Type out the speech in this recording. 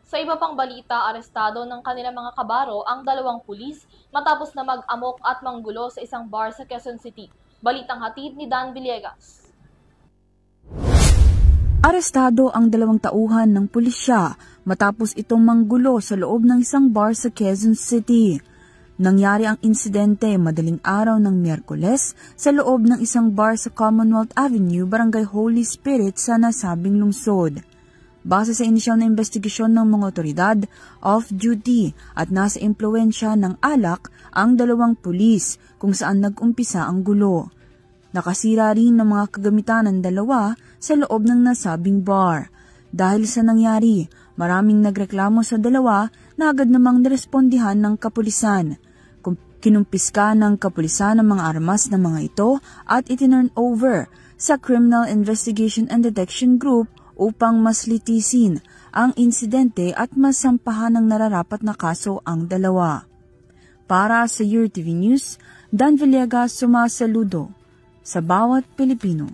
Sa iba pang balita, arestado ng kanilang mga kabaro ang 2 pulis matapos na mag-amok at manggulo sa isang bar sa Quezon City. Balitang hatid ni Dan Villegas. Arestado ang 2 tauhan ng pulisya matapos itong manggulo sa loob ng isang bar sa Quezon City. Nangyari ang insidente madaling araw ng Miyerkules sa loob ng isang bar sa Commonwealth Avenue, Barangay Holy Spirit sa nasabing lungsod. Base sa inisyal na investigasyon ng mga otoridad, off-duty at nasa impluwensya ng alak ang 2 pulis kung saan nag-umpisa ang gulo. Nakasira rin ng mga kagamitan ng 2 sa loob ng nasabing bar. Dahil sa nangyari, maraming nagreklamo sa 2 na agad namang nirespondihan ng kapulisan. Kinumpiska ng kapulisan ang mga armas ng mga ito at itinurn over sa Criminal Investigation and Detection Group upang mas litisin ang insidente at masampahan ng nararapat na kaso ang 2. Para sa UrTV News, Dan Villegas sumasaludo sa bawat Pilipino.